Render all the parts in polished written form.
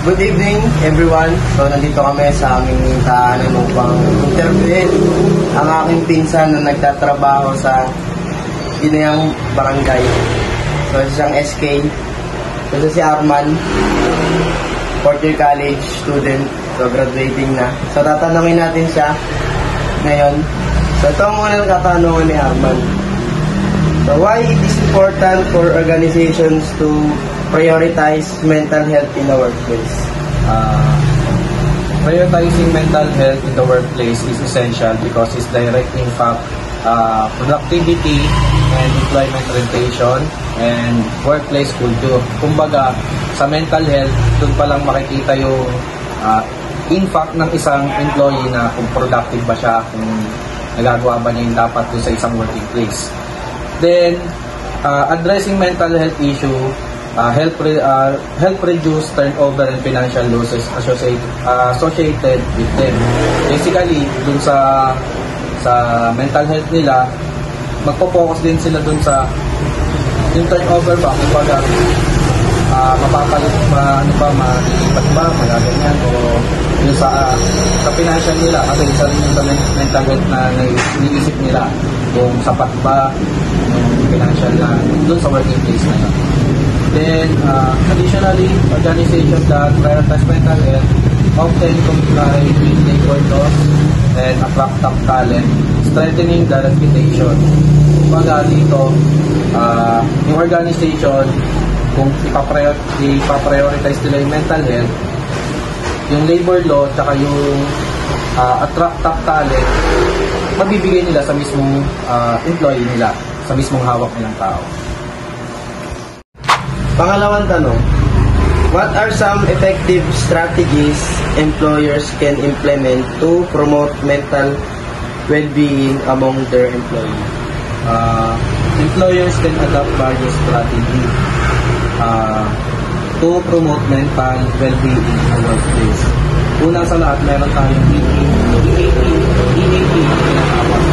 Good evening everyone. So nandito kami sa aming tahanan upang interviewin ang aking pinsan na nagtatrabaho sa Ginayang Barangay. So siyang SK. So si Arman, 4th year college student. So graduating na. So tatanungin natin siya ngayon. So ito ang unang katanungan ni Arman. So why it is important for organizations to prioritize mental health in the workplace? Prioritizing mental health in the workplace is essential because it's direct impact productivity and employment retention and workplace culture. Kumbaga, sa mental health, doon pa lang makikita yung impact ng isang employee na kung productive ba siya, kung nagagawa ba niya yung dapat doon sa isang working place. Then, addressing mental health issue help reduce turnover and financial losses associated with them. Basically, dun sa mental health nila, magpo-focus din sila dun sa yung turnover ba, kumbaga mapapalit ba, malilipat ba, magaganyan, o yung sa financial nila, kasi isa rin yung sa mental health na iniisip nila, kung sapat ba yung financial na dun sa working place na yun. Then, additionally, organizations that prioritize mental health often comply with labor laws and attract top talent, strengthening the reputation. Kumbaga dito, yung organization, kung ipaprioritize nila yung mental health, yung labor law, tsaka yung attract top talent, mabibigay nila sa mismong employee nila, sa mismong hawak nilang tao. Pangalawang tanong, what are some effective strategies employers can implement to promote mental well-being among their employees? Employers can adopt various strategies to promote mental well-being in the workplace. Una sa lahat, meron tayong EAP na tinatawag,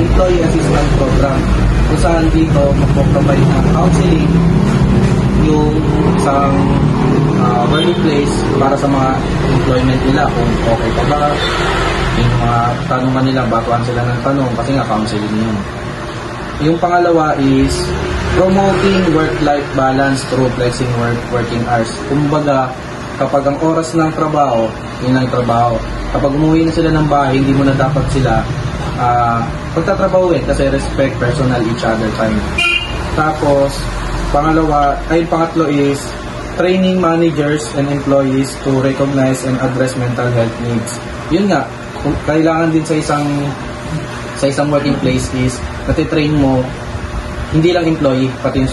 Employee Assistance Program, kung saan dito magpo-provide ng counseling yung isang workplace para sa mga employment nila, kung okay pa ba, yung mga tanungan nila, batuan sila ng tanong kasi nga counseling yun. Yung pangalawa is promoting work-life balance through flexing working hours. Kumbaga, kapag ang oras ng trabaho, yun ang trabaho. Kapag umuwi na sila ng bahay, hindi mo na dapat sila pagtatrabahuin kasi respect personal each other time. Tapos, pangatlo is training managers and employees to recognize and address mental health needs. Yun nga, kailangan din sa isang working place is natitrain mo hindi lang employee, pati yung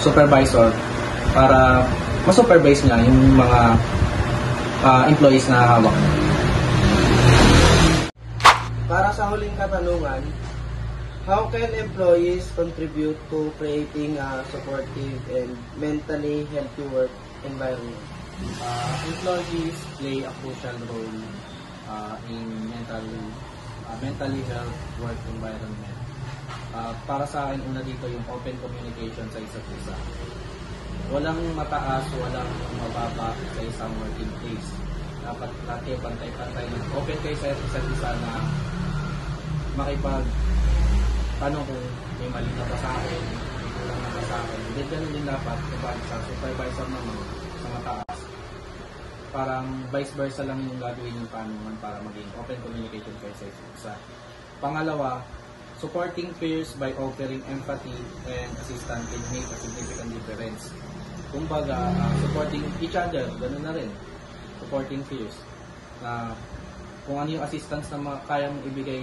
supervisor para ma-supervise niya yung mga employees na hawak. Para sa huling katanungan, how can employees contribute to creating a supportive and mentally healthy work environment? Employees play a crucial role in mentally health work environment. Para sa akin, una dito yung open communication sa isa't isa. Walang mataas, walang mababa sa isang working place. Dapat natin pantay-pantay. Open kayo sa isa't isa na tanong kung may mali na ba sa akin, may kulang na ba sa akin. Then ganun din dapat kapag sa supervisor naman sa mataas. Parang vice versa lang yung gagawin yung tanungan para maging open communication kayo sa isa. Pangalawa, supporting peers by offering empathy and assistance can make a significant difference. Kumbaga, supporting each other, ganun na rin. Supporting peers. Kung ano yung assistance na kaya mong ibigay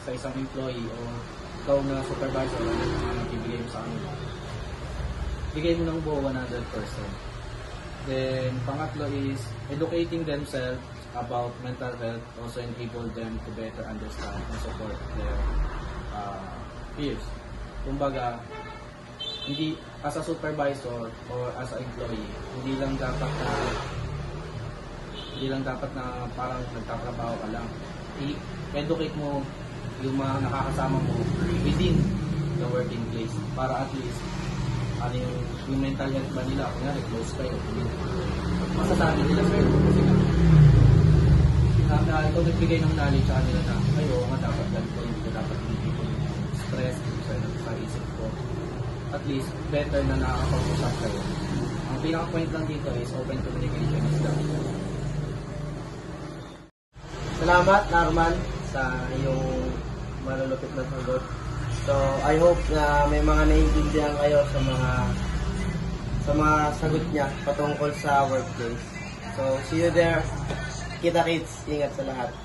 sa isang employee o ikaw na supervisor na ibigay mo sa kanila, bigay mo ng buo 100%. Then, pangatlo is educating themselves about mental health also enable them to better understand and support their peers. Kumbaga, hindi as a supervisor or as an employee, hindi lang dapat na parang nagtatrabaho ka lang. I-educate mo yung mga nakakasama mo within the working place para at least yung mental health ba nila, kunyari close kayo, masasabi nila sir. Kasi ikaw nagbigay ng knowledge sa kanila na kayo nga dapat ganito, hindi ko dapat hindi ko stress sa isip ko. At least, better na nakakapag-usap kayo. Ang pinaka-point lang dito is open communication is the key. Salamat, Narman, sa iyong malulupit na sagot. So, I hope na may mga naiintindihan kayo sa mga sagot niya patungkol sa workplace. So, see you there. Kita-kits. Ingat sa lahat.